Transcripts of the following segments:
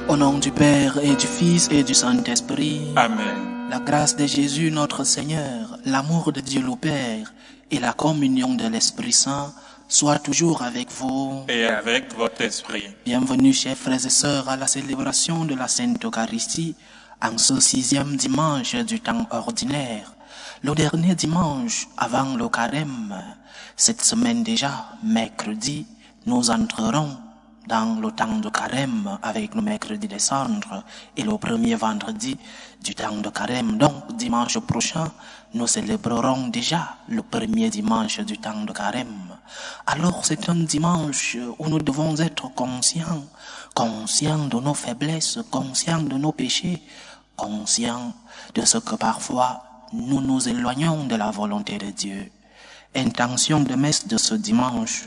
Au nom du Père et du Fils et du Saint-Esprit. Amen. La grâce de Jésus notre Seigneur, l'amour de Dieu le Père et la communion de l'Esprit Saint soient toujours avec vous. Et avec votre esprit. Bienvenue, chers frères et sœurs, à la célébration de la Sainte Eucharistie en ce 6e dimanche du temps ordinaire, le dernier dimanche avant le carême. Cette semaine déjà, mercredi, nous entrerons dans le temps de carême avec le mercredi des cendres et le premier vendredi du temps de carême. Donc, dimanche prochain, nous célébrerons déjà le premier dimanche du temps de carême. Alors, c'est un dimanche où nous devons être conscients de nos faiblesses, conscients de nos péchés, conscients de ce que parfois nous nous éloignons de la volonté de Dieu. Intention de messe de ce dimanche.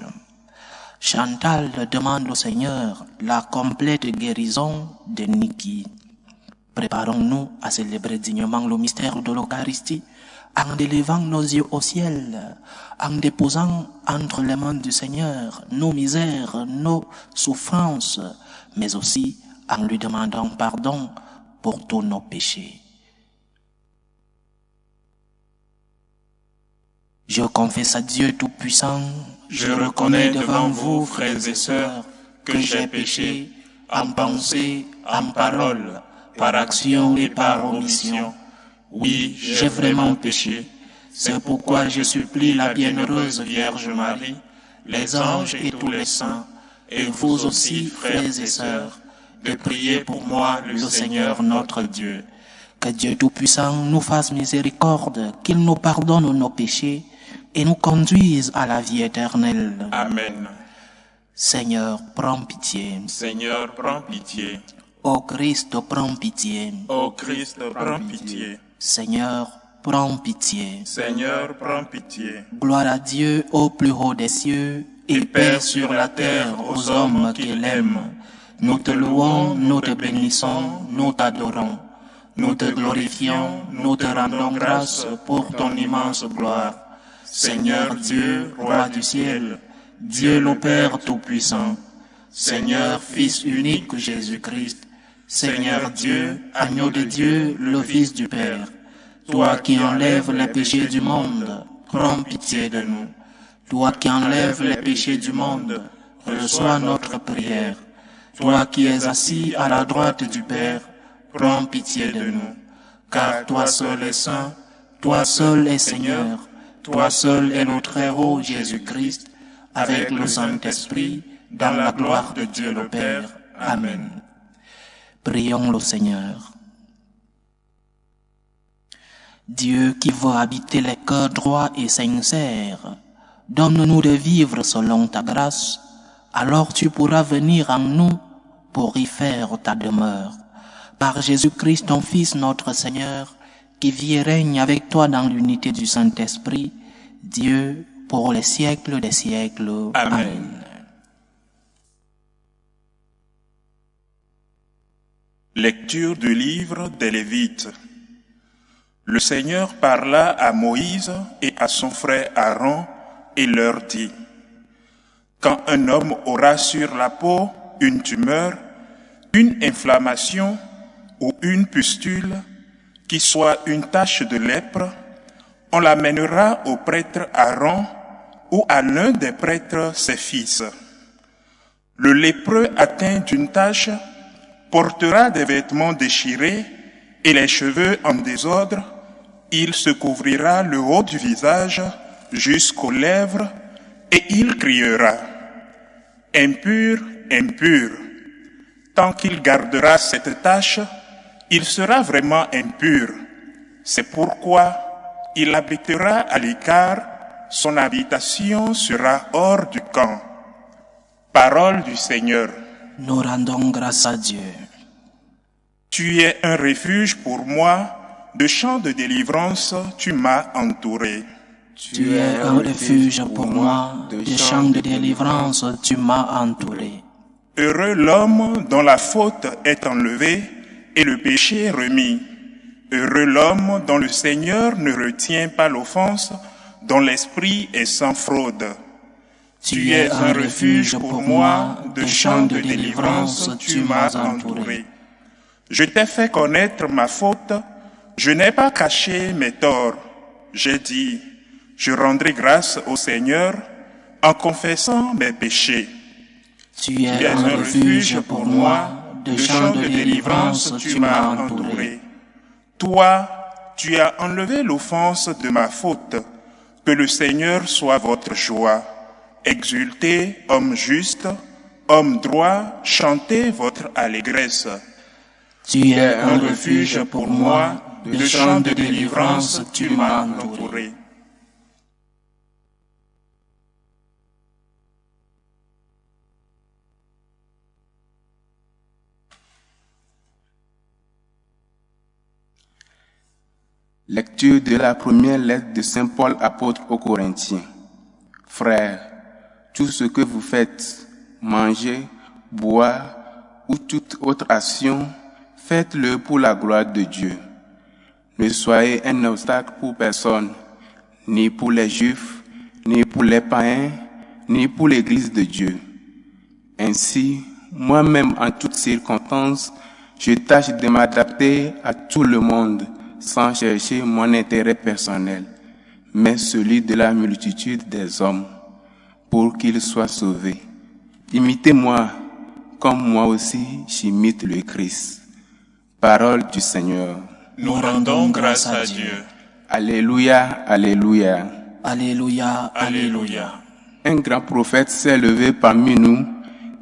Chantal demande au Seigneur la complète guérison de Niki. Préparons-nous à célébrer dignement le mystère de l'Eucharistie en élevant nos yeux au ciel, en déposant entre les mains du Seigneur nos misères, nos souffrances, mais aussi en lui demandant pardon pour tous nos péchés. Je confesse à Dieu Tout-Puissant, je reconnais devant vous, frères et sœurs, que j'ai péché en pensée, en parole, par action et par omission. Oui, j'ai vraiment péché. C'est pourquoi je supplie la bienheureuse Vierge Marie, les anges et tous les saints, et vous aussi, frères et sœurs, de prier pour moi, le Seigneur notre Dieu. Que Dieu Tout-Puissant nous fasse miséricorde, qu'il nous pardonne nos péchés et nous conduise à la vie éternelle. Amen. Seigneur, prends pitié. Seigneur, prends pitié. Ô Christ, prends pitié. Ô Christ, prends pitié. Seigneur, prends pitié. Seigneur, prends pitié. Gloire à Dieu au plus haut des cieux et paix sur la terre aux hommes qu'il aime. Nous te louons, nous te bénissons, nous t'adorons. Nous te glorifions, nous te rendons grâce pour ton immense gloire. Seigneur Dieu, roi du ciel, Dieu le Père Tout-Puissant, Seigneur Fils unique Jésus-Christ, Seigneur Dieu, agneau de Dieu, le Fils du Père, toi qui enlèves les péchés du monde, prends pitié de nous. Toi qui enlèves les péchés du monde, reçois notre prière. Toi qui es assis à la droite du Père, prends pitié de nous. Car toi seul es saint, toi seul es Seigneur, toi seul est notre héros Jésus-Christ, avec le Saint-Esprit, dans la gloire de Dieu le Père. Amen. Prions le Seigneur. Dieu qui veut habiter les cœurs droits et sincères, donne-nous de vivre selon ta grâce, alors tu pourras venir en nous pour y faire ta demeure. Par Jésus-Christ, ton Fils, notre Seigneur, qui vit et règne avec toi dans l'unité du Saint-Esprit, Dieu, pour les siècles des siècles. Amen. Lecture du livre des Lévites. Le Seigneur parla à Moïse et à son frère Aaron et leur dit: quand un homme aura sur la peau une tumeur, une inflammation ou une pustule, qui soit une tache de lèpre, on l'amènera au prêtre Aaron ou à l'un des prêtres ses fils. Le lépreux atteint d'une tache portera des vêtements déchirés et les cheveux en désordre. Il se couvrira le haut du visage jusqu'aux lèvres et il criera: impur, impur. Tant qu'il gardera cette tache, il sera vraiment impur. C'est pourquoi il habitera à l'écart, son habitation sera hors du camp. Parole du Seigneur. Nous rendons grâce à Dieu. Tu es un refuge pour moi, de champs de délivrance tu m'as entouré. Tu es un refuge pour moi, de champs de délivrance tu m'as entouré. Heureux l'homme dont la faute est enlevée et le péché remis. Heureux l'homme dont le Seigneur ne retient pas l'offense, dont l'esprit est sans fraude. Tu es un refuge pour moi, de champs de délivrance tu m'as entouré. Je t'ai fait connaître ma faute, je n'ai pas caché mes torts. J'ai dit, je rendrai grâce au Seigneur en confessant mes péchés. Tu es un refuge pour moi, de champs de délivrance tu m'as entouré. Toi, tu as enlevé l'offense de ma faute. Que le Seigneur soit votre joie. Exultez, hommes justes, hommes droits, chantez votre allégresse. Tu es un refuge pour moi, de champs de délivrance tu m'as entouré. Lecture de la première lettre de Saint Paul apôtre aux Corinthiens. Frères, tout ce que vous faites, manger, boire ou toute autre action, faites-le pour la gloire de Dieu. Ne soyez un obstacle pour personne, ni pour les Juifs, ni pour les païens, ni pour l'Église de Dieu. Ainsi, moi-même en toutes circonstances, je tâche de m'adapter à tout le monde, sans chercher mon intérêt personnel, mais celui de la multitude des hommes, pour qu'ils soient sauvés. Imitez-moi, comme moi aussi j'imite le Christ. Parole du Seigneur. Nous rendons grâce à Dieu. Alléluia, alléluia. Alléluia, alléluia. Un grand prophète s'est levé parmi nous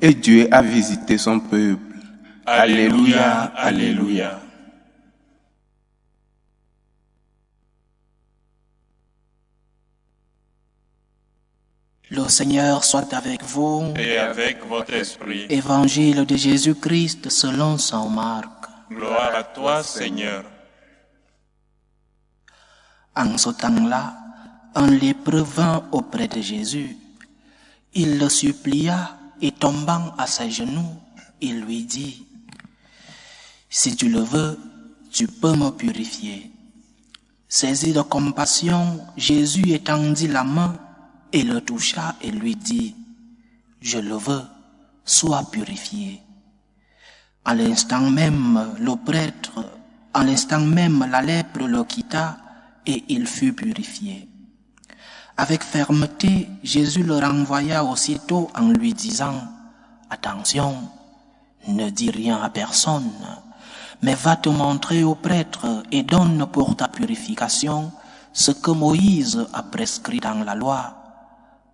et Dieu a visité son peuple. Alléluia, alléluia. Le Seigneur soit avec vous. Et avec votre esprit. Évangile de Jésus-Christ selon saint Marc. Gloire à toi, Seigneur. En ce temps-là, un lépreux vint auprès de Jésus. Il le supplia et tombant à ses genoux, il lui dit, « Si tu le veux, tu peux me purifier. » Saisi de compassion, Jésus étendit la main et le toucha et lui dit, « Je le veux, sois purifié. » À l'instant même, la lèpre le quitta et il fut purifié. Avec fermeté, Jésus le renvoya aussitôt en lui disant, « Attention, ne dis rien à personne, mais va te montrer au prêtre et donne pour ta purification ce que Moïse a prescrit dans la loi.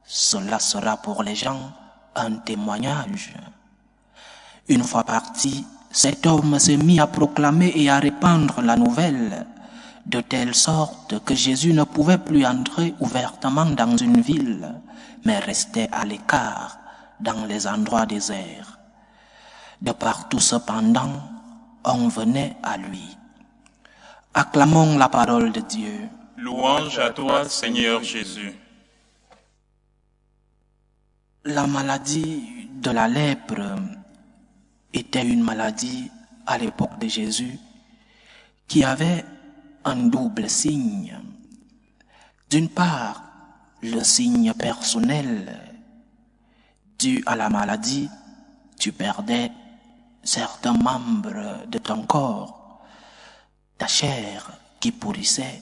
Cela sera pour les gens un témoignage. » Une fois parti, cet homme s'est mis à proclamer et à répandre la nouvelle, de telle sorte que Jésus ne pouvait plus entrer ouvertement dans une ville, mais restait à l'écart dans les endroits déserts. De partout cependant, on venait à lui. Acclamons la parole de Dieu. Louange à toi, Seigneur Jésus. La maladie de la lèpre était une maladie à l'époque de Jésus qui avait un double signe. D'une part, le signe personnel dû à la maladie, tu perdais certains membres de ton corps, ta chair qui pourrissait.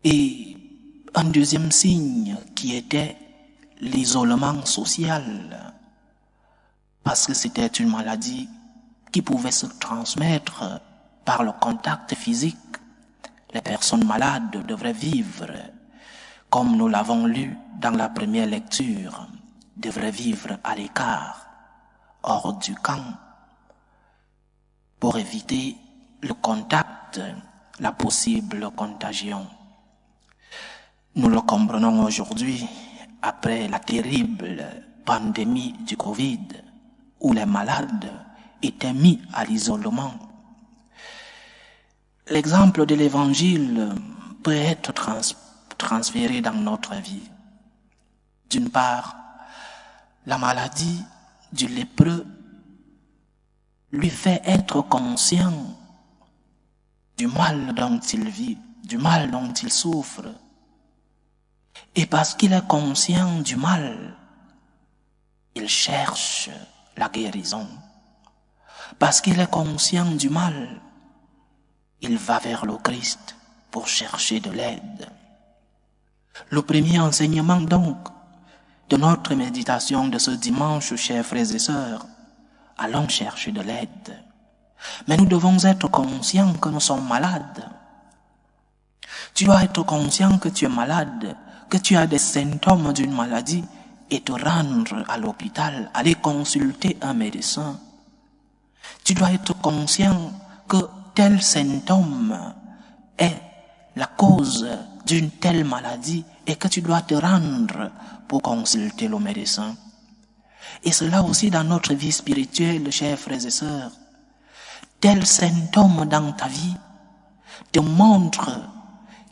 Et un deuxième signe qui était l'isolement social, parce que c'était une maladie qui pouvait se transmettre par le contact physique. Les personnes malades devraient vivre, comme nous l'avons lu dans la première lecture, devraient vivre à l'écart, hors du camp, pour éviter le contact, la possible contagion. Nous le comprenons aujourd'hui, après la terrible pandémie du Covid, où les malades étaient mis à l'isolement. L'exemple de l'Évangile peut être transféré dans notre vie. D'une part, la maladie du lépreux lui fait être conscient du mal dont il vit, du mal dont il souffre. Et parce qu'il est conscient du mal, il cherche la guérison. Parce qu'il est conscient du mal, il va vers le Christ pour chercher de l'aide. Le premier enseignement donc de notre méditation de ce dimanche, chers frères et sœurs, allons chercher de l'aide. Mais nous devons être conscients que nous sommes malades. Tu dois être conscient que tu es malade, que tu as des symptômes d'une maladie et te rendre à l'hôpital, aller consulter un médecin. Tu dois être conscient que tel symptôme est la cause d'une telle maladie et que tu dois te rendre pour consulter le médecin. Et cela aussi dans notre vie spirituelle, chers frères et sœurs. Tel symptôme dans ta vie te montre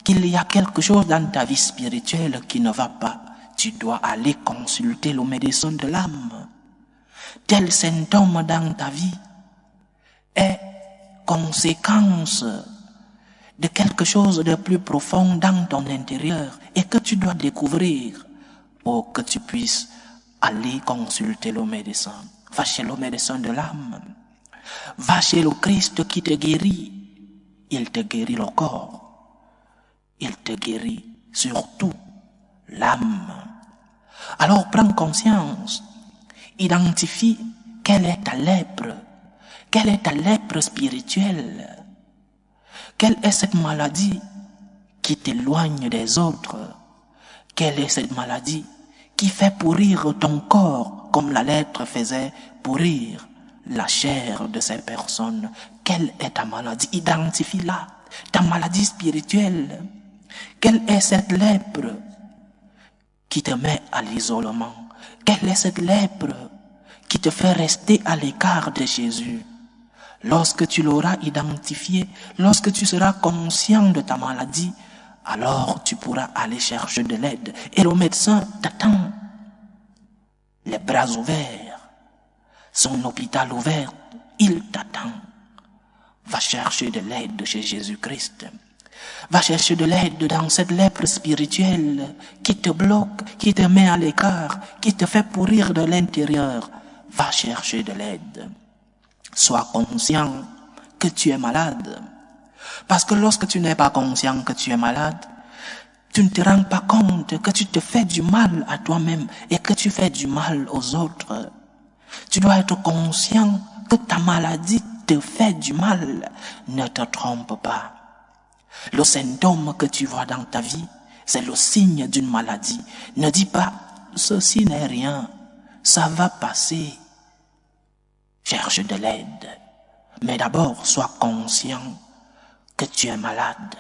qu'il y a quelque chose dans ta vie spirituelle qui ne va pas. Tu dois aller consulter le médecin de l'âme. Tel symptôme dans ta vie est conséquence de quelque chose de plus profond dans ton intérieur et que tu dois découvrir pour que tu puisses aller consulter le médecin. Va chez le médecin de l'âme. Va chez le Christ qui te guérit. Il te guérit le corps. Il te guérit surtout l'âme. Alors prends conscience. Identifie quelle est ta lèpre. Quelle est ta lèpre spirituelle? Quelle est cette maladie qui t'éloigne des autres? Quelle est cette maladie qui fait pourrir ton corps comme la lèpre faisait pourrir la chair de ces personnes? Quelle est ta maladie? Identifie-la, ta maladie spirituelle. Quelle est cette lèpre qui te met à l'isolement? Quelle est cette lèpre qui te fait rester à l'écart de Jésus? Lorsque tu l'auras identifié, lorsque tu seras conscient de ta maladie, alors tu pourras aller chercher de l'aide. Et le médecin t'attend, les bras ouverts, son hôpital ouvert, il t'attend. Va chercher de l'aide chez Jésus-Christ. Va chercher de l'aide dans cette lèpre spirituelle qui te bloque, qui te met à l'écart, qui te fait pourrir de l'intérieur. Va chercher de l'aide. Sois conscient que tu es malade. Parce que lorsque tu n'es pas conscient que tu es malade, tu ne te rends pas compte que tu te fais du mal à toi-même et que tu fais du mal aux autres. Tu dois être conscient que ta maladie te fait du mal. Ne te trompe pas. Le symptôme que tu vois dans ta vie, c'est le signe d'une maladie. Ne dis pas, ceci n'est rien, ça va passer. Cherche de l'aide. Mais d'abord, sois conscient que tu es malade.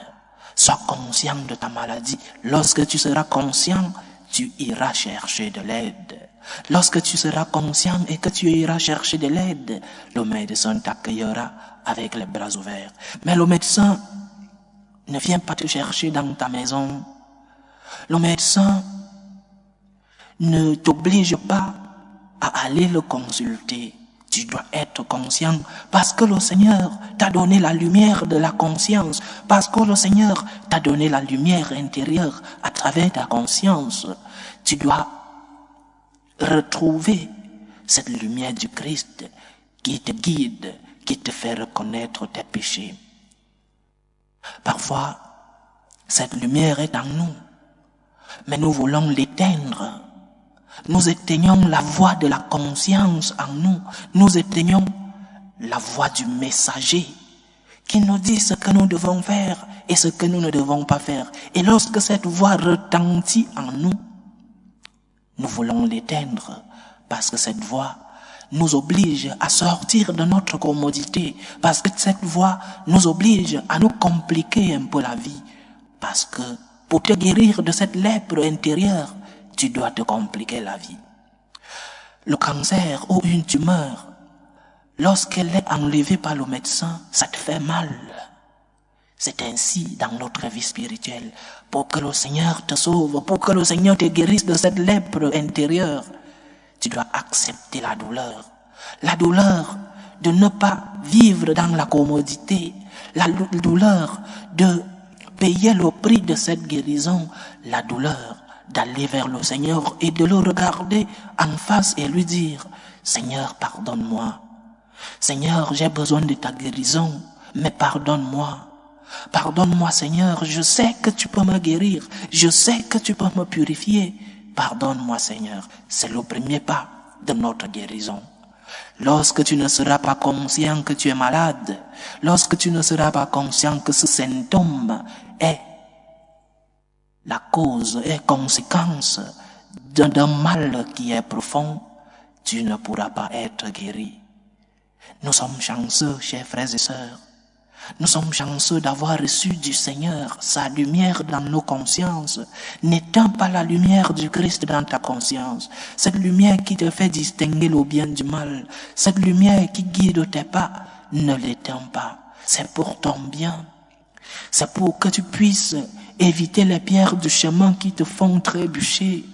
Sois conscient de ta maladie. Lorsque tu seras conscient, tu iras chercher de l'aide. Lorsque tu seras conscient et que tu iras chercher de l'aide, le médecin t'accueillera avec les bras ouverts. Mais le médecin ne vient pas te chercher dans ta maison. Le médecin ne t'oblige pas à aller le consulter. Tu dois être conscient parce que le Seigneur t'a donné la lumière de la conscience, parce que le Seigneur t'a donné la lumière intérieure à travers ta conscience. Tu dois retrouver cette lumière du Christ qui te guide, qui te fait reconnaître tes péchés. Parfois, cette lumière est en nous, mais nous voulons l'éteindre. Nous éteignons la voix de la conscience en nous. Nous éteignons la voix du messager qui nous dit ce que nous devons faire et ce que nous ne devons pas faire. Et lorsque cette voix retentit en nous, nous voulons l'éteindre parce que cette voix nous oblige à sortir de notre commodité, parce que cette voix nous oblige à nous compliquer un peu la vie, parce que pour te guérir de cette lèpre intérieure, tu dois te compliquer la vie. Le cancer ou une tumeur, lorsqu'elle est enlevée par le médecin, ça te fait mal. C'est ainsi dans notre vie spirituelle. Pour que le Seigneur te sauve, pour que le Seigneur te guérisse de cette lèpre intérieure, tu dois accepter la douleur. La douleur de ne pas vivre dans la commodité. La douleur de payer le prix de cette guérison. La douleur d'aller vers le Seigneur et de le regarder en face et lui dire, Seigneur, pardonne-moi. Seigneur, j'ai besoin de ta guérison, mais pardonne-moi. Pardonne-moi, Seigneur, je sais que tu peux me guérir, je sais que tu peux me purifier. Pardonne-moi, Seigneur, c'est le premier pas de notre guérison. Lorsque tu ne seras pas conscient que tu es malade, lorsque tu ne seras pas conscient que ce symptôme est la cause et conséquence d'un mal qui est profond, tu ne pourras pas être guéri. Nous sommes chanceux, chers frères et sœurs. Nous sommes chanceux d'avoir reçu du Seigneur sa lumière dans nos consciences. N'éteins pas la lumière du Christ dans ta conscience. Cette lumière qui te fait distinguer le bien du mal. Cette lumière qui guide tes pas. Ne l'éteins pas. C'est pour ton bien. C'est pour que tu puisses éviter les pierres du chemin qui te font trébucher.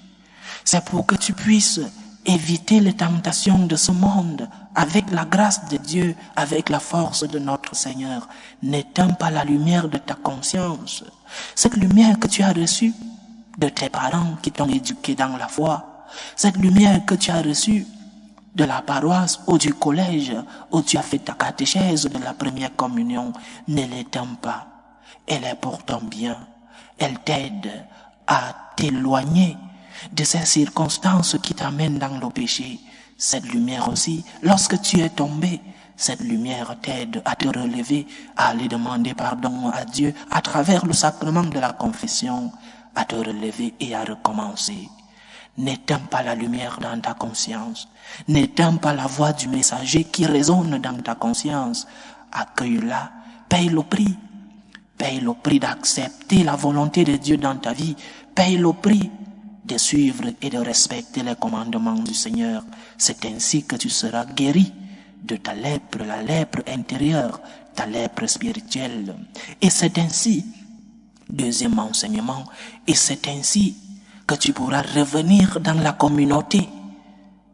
C'est pour que tu puisses éviter les tentations de ce monde avec la grâce de Dieu, avec la force de notre Seigneur. N'éteins pas la lumière de ta conscience. Cette lumière que tu as reçue de tes parents qui t'ont éduqué dans la foi. Cette lumière que tu as reçue de la paroisse ou du collège où tu as fait ta catéchèse de la première communion. Ne l'éteins pas. Elle est pour ton bien. Elle t'aide à t'éloigner de ces circonstances qui t'amènent dans le péché. Cette lumière aussi, lorsque tu es tombé, cette lumière t'aide à te relever, à aller demander pardon à Dieu à travers le sacrement de la confession, à te relever et à recommencer. N'éteins pas la lumière dans ta conscience. N'éteins pas la voix du messager qui résonne dans ta conscience. Accueille-la, paye le prix. Paye le prix d'accepter la volonté de Dieu dans ta vie. Paye le prix de suivre et de respecter les commandements du Seigneur. C'est ainsi que tu seras guéri de ta lèpre, la lèpre intérieure, ta lèpre spirituelle. Et c'est ainsi, deuxième enseignement, et c'est ainsi que tu pourras revenir dans la communauté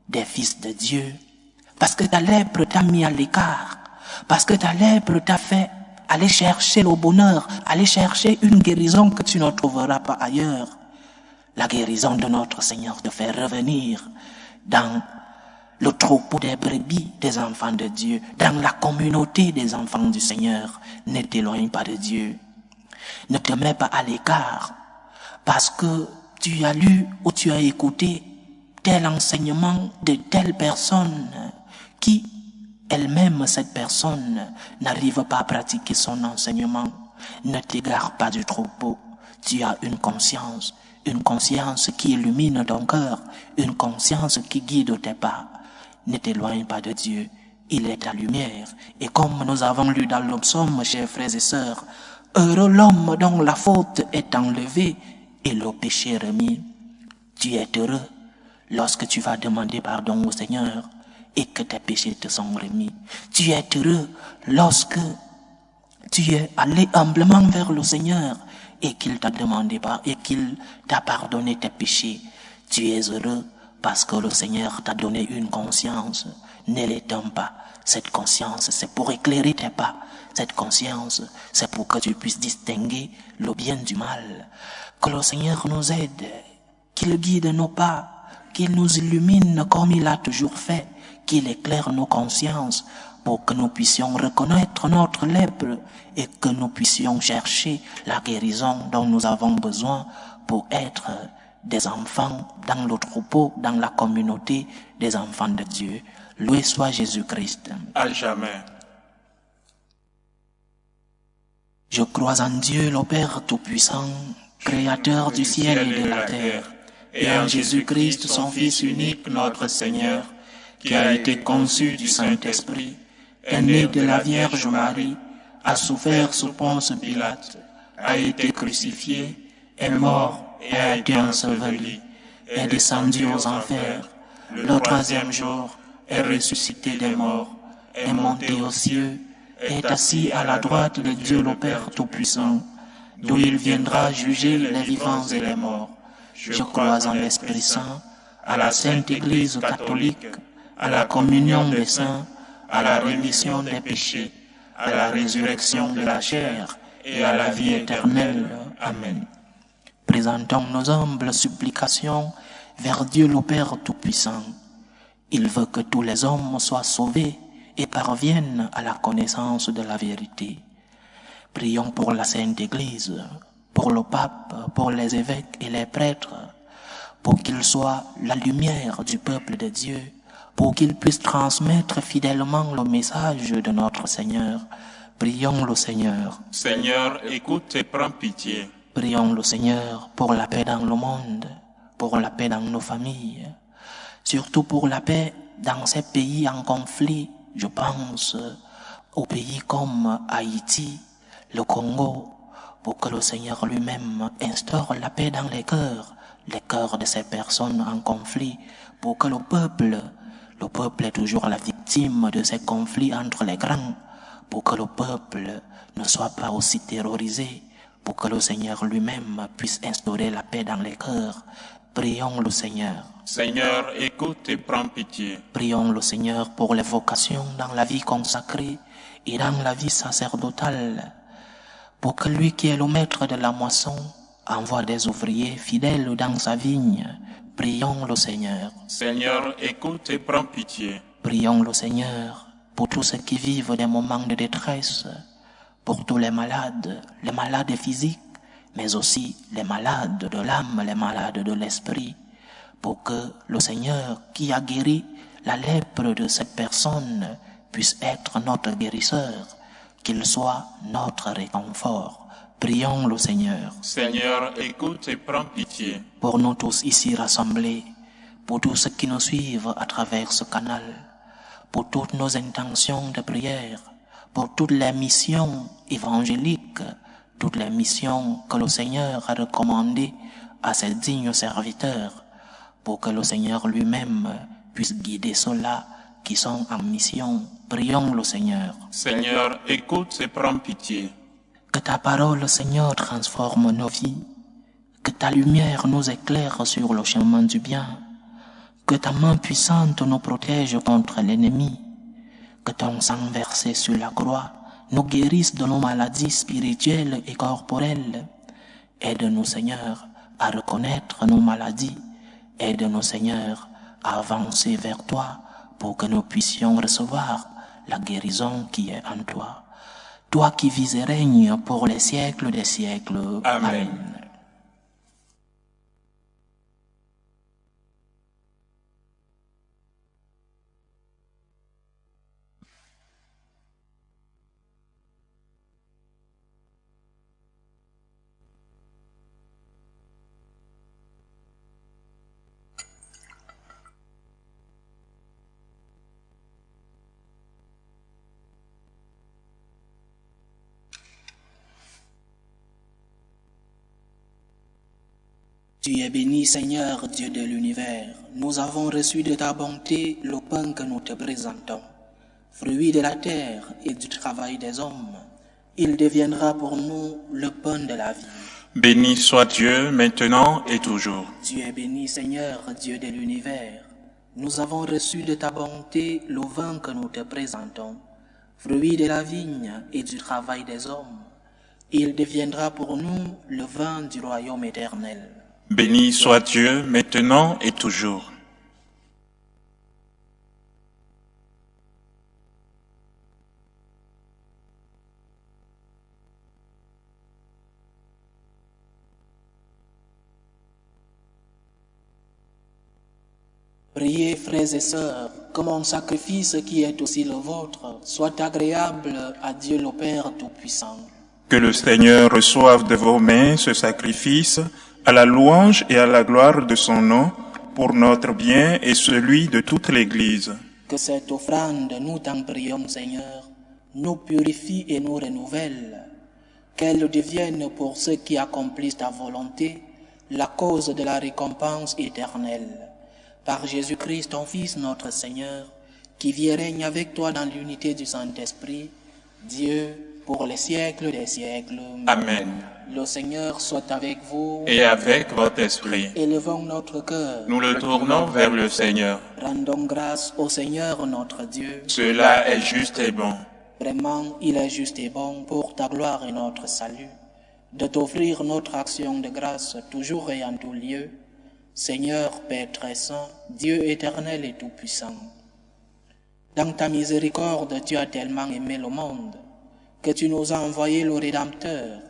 des fils de Dieu. Parce que ta lèpre t'a mis à l'écart. Parce que ta lèpre t'a fait aller chercher le bonheur, aller chercher une guérison que tu ne trouveras pas ailleurs. La guérison de notre Seigneur te fait revenir dans le troupeau des brebis des enfants de Dieu, dans la communauté des enfants du Seigneur. Ne t'éloigne pas de Dieu. Ne te mets pas à l'écart parce que tu as lu ou tu as écouté tel enseignement de telle personne qui, elle-même, cette personne, n'arrive pas à pratiquer son enseignement. Ne t'égare pas du troupeau. Tu as une conscience qui illumine ton cœur, une conscience qui guide tes pas. Ne t'éloigne pas de Dieu, il est ta lumière. Et comme nous avons lu dans le psaume, chers frères et sœurs, heureux l'homme dont la faute est enlevée et le péché remis. Tu es heureux lorsque tu vas demander pardon au Seigneur et que tes péchés te sont remis. Tu es heureux lorsque tu es allé humblement vers le Seigneur et qu'il t'a demandé et qu'il t'a pardonné tes péchés. Tu es heureux parce que le Seigneur t'a donné une conscience. Ne l'éteins pas. Cette conscience, c'est pour éclairer tes pas. Cette conscience, c'est pour que tu puisses distinguer le bien du mal. Que le Seigneur nous aide, qu'il guide nos pas, qu'il nous illumine comme il a toujours fait, qu'il éclaire nos consciences pour que nous puissions reconnaître notre lèpre et que nous puissions chercher la guérison dont nous avons besoin pour être des enfants dans le troupeau, dans la communauté des enfants de Dieu. Loué soit Jésus-Christ. À jamais. Je crois en Dieu, le Père Tout-Puissant, Créateur du ciel et de la terre, et en Jésus-Christ, son Fils unique, notre Seigneur, qui a été conçu du Saint-Esprit, est né de la Vierge Marie, a souffert sous Ponce Pilate, a été crucifié, est mort et a été enseveli, est descendu aux enfers, le troisième jour est ressuscité des morts, est monté aux cieux, est assis à la droite de Dieu le Père Tout-Puissant, d'où il viendra juger les vivants et les morts. Je crois en l'Esprit Saint, à la Sainte Église catholique, à la communion des saints, à la rémission des péchés, à la résurrection de la chair et à la vie éternelle. Amen. Présentons nos humbles supplications vers Dieu le Père Tout-Puissant. Il veut que tous les hommes soient sauvés et parviennent à la connaissance de la vérité. Prions pour la Sainte Église, pour le pape, pour les évêques et les prêtres, pour qu'ils soient la lumière du peuple de Dieu, pour qu'ils puissent transmettre fidèlement le message de notre Seigneur. Prions le Seigneur. Seigneur, écoute et prends pitié. Prions le Seigneur pour la paix dans le monde, pour la paix dans nos familles, surtout pour la paix dans ces pays en conflit. Je pense aux pays comme Haïti, le Congo, pour que le Seigneur lui-même instaure la paix dans les cœurs de ces personnes en conflit, pour que le peuple est toujours la victime de ces conflits entre les grands, pour que le peuple ne soit pas aussi terrorisé, pour que le Seigneur lui-même puisse instaurer la paix dans les cœurs. Prions le Seigneur. Seigneur, écoute et prends pitié. Prions le Seigneur pour les vocations dans la vie consacrée et dans la vie sacerdotale, pour que lui qui est le maître de la moisson envoie des ouvriers fidèles dans sa vigne. Prions le Seigneur. Seigneur, écoute et prends pitié. Prions le Seigneur pour tous ceux qui vivent des moments de détresse, pour tous les malades physiques, mais aussi les malades de l'âme, les malades de l'esprit, pour que le Seigneur qui a guéri la lèpre de cette personne puisse être notre guérisseur, qu'il soit notre réconfort. Prions le Seigneur. Seigneur, écoute et prends pitié. Pour nous tous ici rassemblés, pour tous ceux qui nous suivent à travers ce canal, pour toutes nos intentions de prière, pour toutes les missions évangéliques, toutes les missions que le Seigneur a recommandées à ses dignes serviteurs, pour que le Seigneur lui-même puisse guider ceux-là qui sont en mission. Prions le Seigneur. Seigneur, écoute et prends pitié. Que ta parole, Seigneur, transforme nos vies, que ta lumière nous éclaire sur le chemin du bien, que ta main puissante nous protège contre l'ennemi, que ton sang versé sur la croix nous guérisse de nos maladies spirituelles et corporelles. Aide-nous, Seigneur, à reconnaître nos maladies. Aide-nous, Seigneur, à avancer vers toi pour que nous puissions recevoir la guérison qui est en toi. Toi qui vis et règnes pour les siècles des siècles. Amen. Tu es béni, Seigneur, Dieu de l'univers. Nous avons reçu de ta bonté le pain que nous te présentons, fruit de la terre et du travail des hommes. Il deviendra pour nous le pain de la vie. Béni soit Dieu, maintenant et toujours. Tu es béni, Seigneur, Dieu de l'univers. Nous avons reçu de ta bonté le vin que nous te présentons, fruit de la vigne et du travail des hommes. Il deviendra pour nous le vin du royaume éternel. Béni soit Dieu, maintenant et toujours. Priez, frères et sœurs, que mon sacrifice qui est aussi le vôtre soit agréable à Dieu le Père Tout-Puissant. Que le Seigneur reçoive de vos mains ce sacrifice à la louange et à la gloire de son nom, pour notre bien et celui de toute l'Église. Que cette offrande, nous t'en prions, Seigneur, nous purifie et nous renouvelle. Qu'elle devienne pour ceux qui accomplissent ta volonté la cause de la récompense éternelle. Par Jésus-Christ, ton Fils, notre Seigneur, qui vit et règne avec toi dans l'unité du Saint-Esprit, Dieu, pour les siècles des siècles. Amen. Le Seigneur soit avec vous. Et avec votre esprit. Élevons notre cœur. Nous le tournons vers le Seigneur. Rendons grâce au Seigneur notre Dieu. Cela est juste et bon. Vraiment, il est juste et bon pour ta gloire et notre salut, de t'offrir notre action de grâce toujours et en tout lieu, Seigneur, Père très saint, Dieu éternel et tout-puissant. Dans ta miséricorde, tu as tellement aimé le monde que tu nous as envoyé le Rédempteur.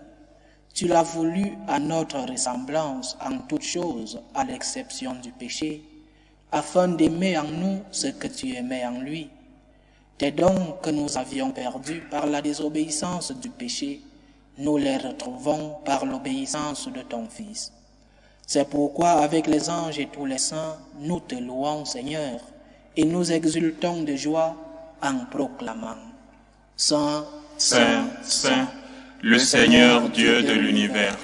Tu l'as voulu à notre ressemblance en toutes choses, à l'exception du péché, afin d'aimer en nous ce que tu aimais en lui. Tes dons que nous avions perdus par la désobéissance du péché, nous les retrouvons par l'obéissance de ton Fils. C'est pourquoi, avec les anges et tous les saints, nous te louons, Seigneur, et nous exultons de joie en proclamant: Saint, Saint, Saint, le Seigneur Dieu de l'univers.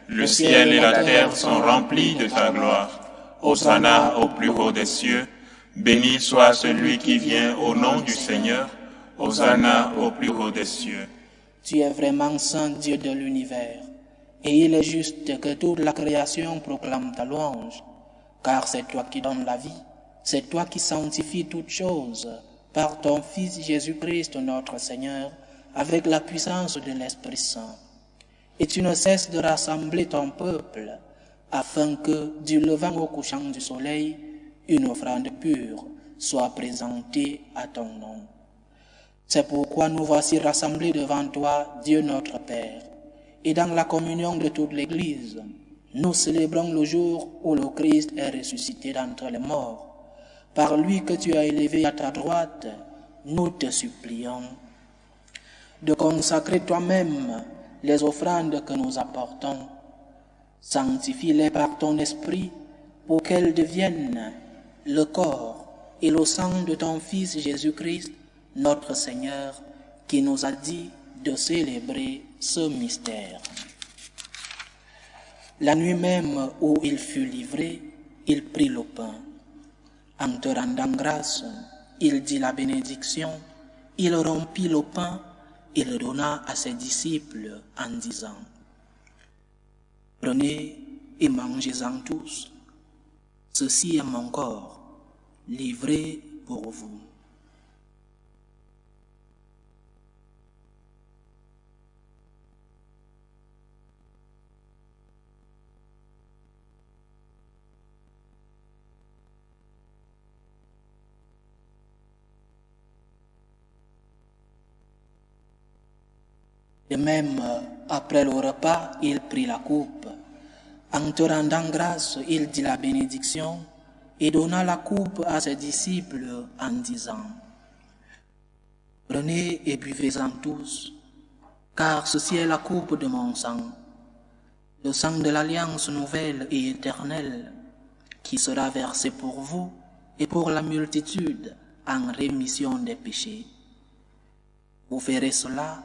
Le ciel et la terre sont remplis de ta gloire. Hosanna au plus haut des cieux. Béni soit celui qui vient au nom du Seigneur. Hosanna au plus haut des cieux. Tu es vraiment Saint Dieu de l'univers, et il est juste que toute la création proclame ta louange, car c'est toi qui donnes la vie, c'est toi qui sanctifies toutes choses, par ton Fils Jésus-Christ notre Seigneur, avec la puissance de l'Esprit Saint. Et tu ne cesses de rassembler ton peuple, afin que, du levant au couchant du soleil, une offrande pure soit présentée à ton nom. C'est pourquoi nous voici rassemblés devant toi, Dieu notre Père, et dans la communion de toute l'Église, nous célébrons le jour où le Christ est ressuscité d'entre les morts. Par lui que tu as élevé à ta droite, nous te supplions de consacrer toi-même les offrandes que nous apportons. Sanctifie-les par ton esprit pour qu'elles deviennent le corps et le sang de ton Fils Jésus-Christ, notre Seigneur, qui nous a dit de célébrer ce mystère. La nuit même où il fut livré, il prit le pain. En te rendant grâce, il dit la bénédiction, il rompit le pain et le donna à ses disciples en disant: Prenez et mangez-en tous. Ceci est mon corps, livré pour vous. De même, après le repas, il prit la coupe. En te rendant grâce, il dit la bénédiction et donna la coupe à ses disciples en disant: Prenez et buvez-en tous, car ceci est la coupe de mon sang, le sang de l'alliance nouvelle et éternelle, qui sera versé pour vous et pour la multitude en rémission des péchés. Vous ferez cela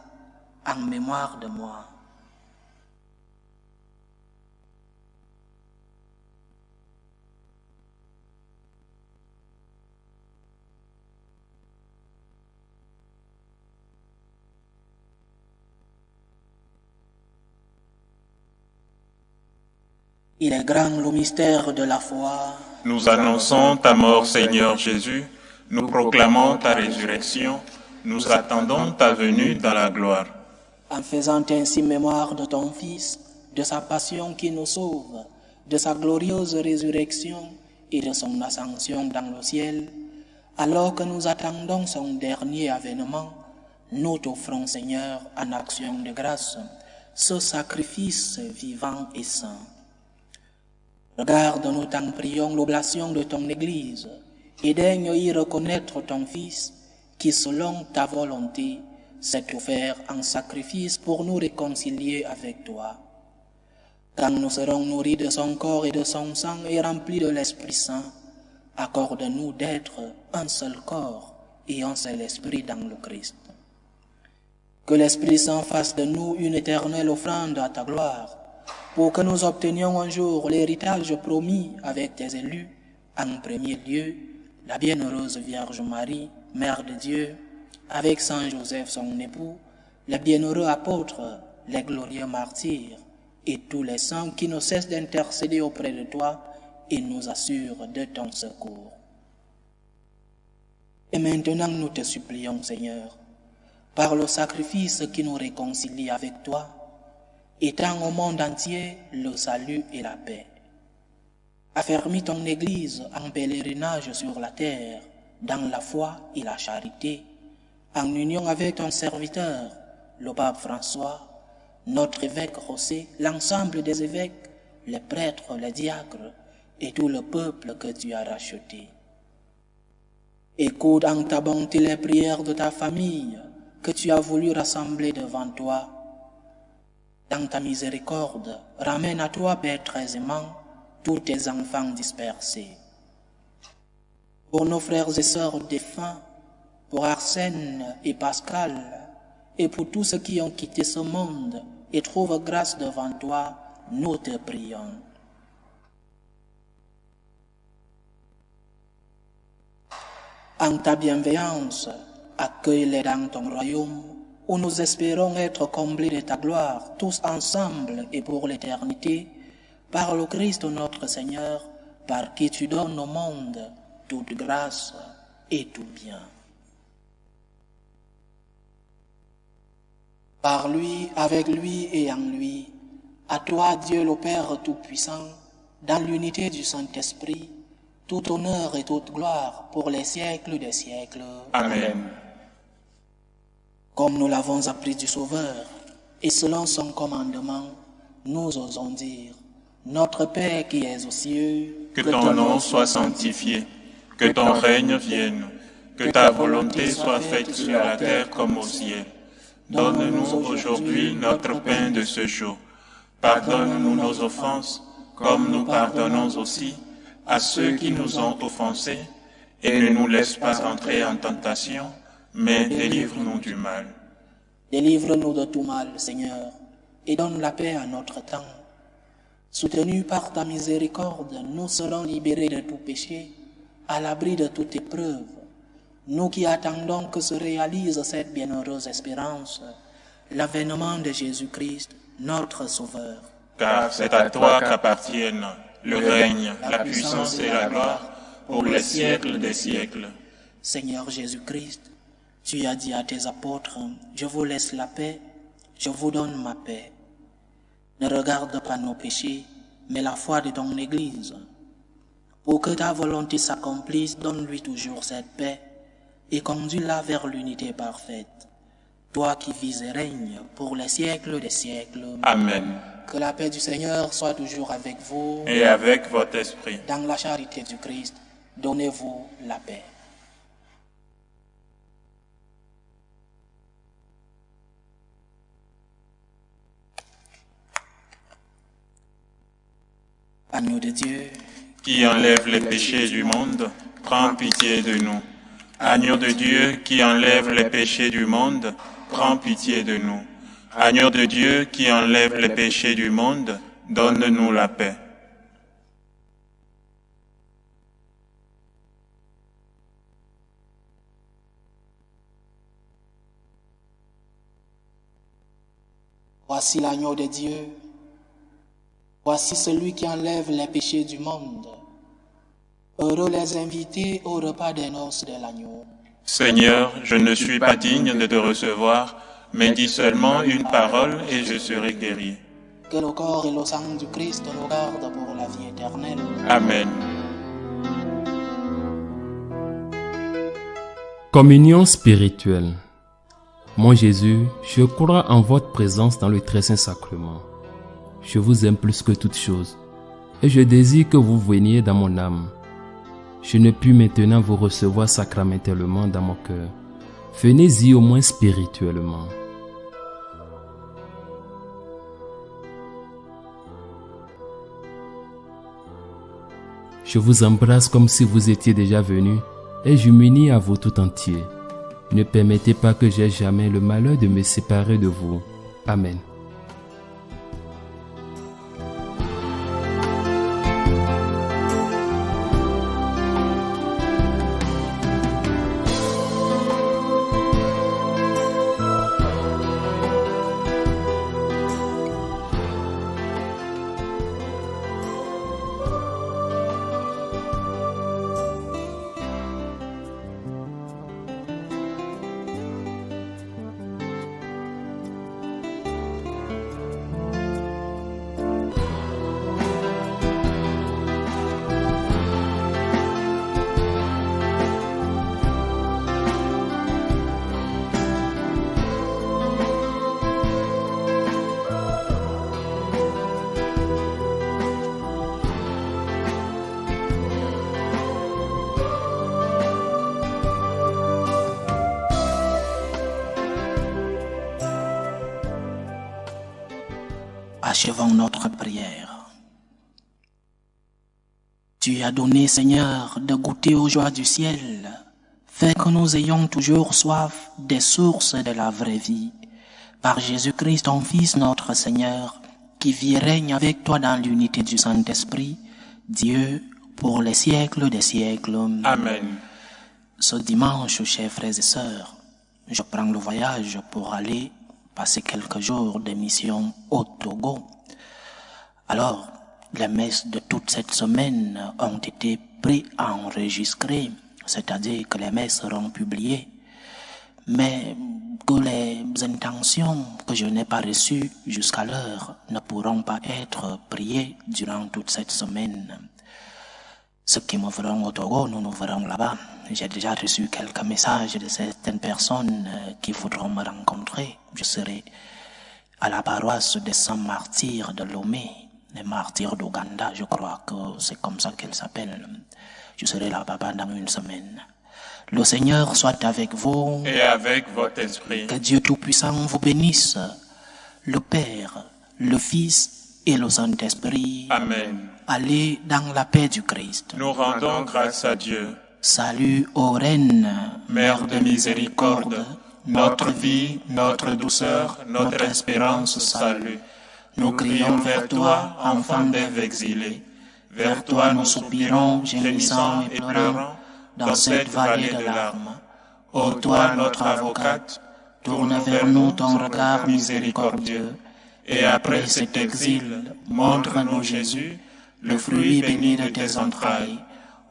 en mémoire de moi. Il est grand le mystère de la foi. Nous annonçons ta mort, Seigneur Jésus. Nous proclamons ta résurrection. Nous attendons ta venue dans la gloire. En faisant ainsi mémoire de ton Fils, de sa passion qui nous sauve, de sa glorieuse résurrection et de son ascension dans le ciel, alors que nous attendons son dernier avènement, nous t'offrons, Seigneur, en action de grâce, ce sacrifice vivant et saint. Regarde, nous t'en prions, l'oblation de ton Église, et daigne y reconnaître ton Fils, qui, selon ta volonté, s'est offert en sacrifice pour nous réconcilier avec toi. Quand nous serons nourris de son corps et de son sang et remplis de l'Esprit Saint, accorde-nous d'être un seul corps et un seul esprit dans le Christ. Que l'Esprit Saint fasse de nous une éternelle offrande à ta gloire, pour que nous obtenions un jour l'héritage promis avec tes élus, en premier lieu, la bienheureuse Vierge Marie, Mère de Dieu, avec Saint Joseph son époux, les bienheureux apôtres, les glorieux martyrs, et tous les saints qui ne cessent d'intercéder auprès de toi et nous assurent de ton secours. Et maintenant nous te supplions, Seigneur, par le sacrifice qui nous réconcilie avec toi, étends au monde entier le salut et la paix. Affermis ton Église en pèlerinage sur la terre dans la foi et la charité, en union avec ton serviteur, le pape François, notre évêque José, l'ensemble des évêques, les prêtres, les diacres et tout le peuple que tu as racheté. Écoute en ta bonté les prières de ta famille que tu as voulu rassembler devant toi. Dans ta miséricorde, ramène à toi, Père très aimant, tous tes enfants dispersés. Pour nos frères et sœurs défunts, pour Arsène et Pascal, et pour tous ceux qui ont quitté ce monde et trouvent grâce devant toi, nous te prions. En ta bienveillance, accueille-les dans ton royaume, où nous espérons être comblés de ta gloire, tous ensemble et pour l'éternité, par le Christ notre Seigneur, par qui tu donnes au monde toute grâce et tout bien. Par lui, avec lui et en lui, à toi Dieu le Père Tout-Puissant, dans l'unité du Saint-Esprit, tout honneur et toute gloire pour les siècles des siècles. Amen. Comme nous l'avons appris du Sauveur, et selon son commandement, nous osons dire, Notre Père qui es aux cieux, que ton nom soit sanctifié, que ton règne vienne, que ta volonté soit faite sur la terre comme au ciel. Donne-nous aujourd'hui notre pain de ce jour. Pardonne-nous nos offenses, comme nous pardonnons aussi à ceux qui nous ont offensés, et ne nous laisse pas entrer en tentation, mais délivre-nous du mal. Délivre-nous de tout mal, Seigneur, et donne la paix à notre temps. Soutenus par ta miséricorde, nous serons libérés de tout péché, à l'abri de toute épreuve. Nous qui attendons que se réalise cette bienheureuse espérance, l'avènement de Jésus-Christ, notre Sauveur. Car c'est à toi qu'appartiennent le règne, la puissance et la gloire pour les siècles des siècles. Seigneur Jésus-Christ, tu as dit à tes apôtres, je vous laisse la paix, je vous donne ma paix. Ne regarde pas nos péchés, mais la foi de ton Église. Pour que ta volonté s'accomplisse, donne-lui toujours cette paix et conduis-la vers l'unité parfaite. Toi qui vis et règnes pour les siècles des siècles. Amen. Que la paix du Seigneur soit toujours avec vous. Et avec votre esprit. Dans la charité du Christ, donnez-vous la paix. Agneau de Dieu, qui enlève les péchés du monde, prends pitié de nous. Agneau de Dieu, qui enlève les péchés du monde, prends pitié de nous. Agneau de Dieu, qui enlève les péchés du monde, donne-nous la paix. voici l'agneau de Dieu. Voici celui qui enlève les péchés du monde. Heureux les invités au repas des noces de l'agneau. Seigneur, je ne suis pas digne de te recevoir, mais dis seulement une parole et je serai guéri. Que le corps et le sang du Christ nous gardent pour la vie éternelle. Amen. Communion spirituelle. Mon Jésus, je crois en votre présence dans le très saint sacrement. Je vous aime plus que toute chose, et je désire que vous veniez dans mon âme. Je ne puis maintenant vous recevoir sacramentellement dans mon cœur. Venez-y au moins spirituellement. Je vous embrasse comme si vous étiez déjà venu, et je m'unis à vous tout entier. Ne permettez pas que j'aie jamais le malheur de me séparer de vous. Amen. Achevons notre prière. Tu as donné, Seigneur, de goûter aux joies du ciel. Fais que nous ayons toujours soif des sources de la vraie vie. Par Jésus-Christ, ton Fils, notre Seigneur, qui vit et règne avec toi dans l'unité du Saint-Esprit, Dieu, pour les siècles des siècles. Amen. Ce dimanche, chers frères et sœurs, je prends le voyage pour aller passer quelques jours de mission au Togo. Alors, les messes de toute cette semaine ont été pré-enregistrées, c'est-à-dire que les messes seront publiées, mais que les intentions que je n'ai pas reçues jusqu'à l'heure ne pourront pas être priées durant toute cette semaine. Ceux qui me verront au Togo, nous nous verrons là-bas. J'ai déjà reçu quelques messages de certaines personnes qui voudront me rencontrer. Je serai à la paroisse des Saints Martyrs de Lomé, les Martyrs d'Ouganda, je crois que c'est comme ça qu'elle s'appelle. Je serai là-bas pendant une semaine. Le Seigneur soit avec vous. Et avec votre esprit. Que Dieu Tout-Puissant vous bénisse, le Père, le Fils et le Saint-Esprit. Amen. Allez dans la paix du Christ. Nous rendons grâce à Dieu. Salut ô Reine, Mère de miséricorde, notre vie, notre douceur, notre espérance, salut. Nous crions vers toi, enfant d'Ève exilé. Vers toi nous soupirons, gémissant et pleurant, dans cette vallée de larmes. Ô toi, notre avocate, tourne vers nous ton regard miséricordieux, et après cet exil, montre-nous Jésus, le fruit béni de tes entrailles.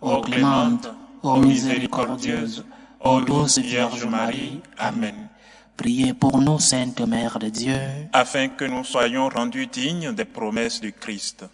Ô clémente, ô miséricordieuse, ô douce Vierge Marie. Amen. Priez pour nous, Sainte Mère de Dieu, Afin que nous soyons rendus dignes des promesses du Christ.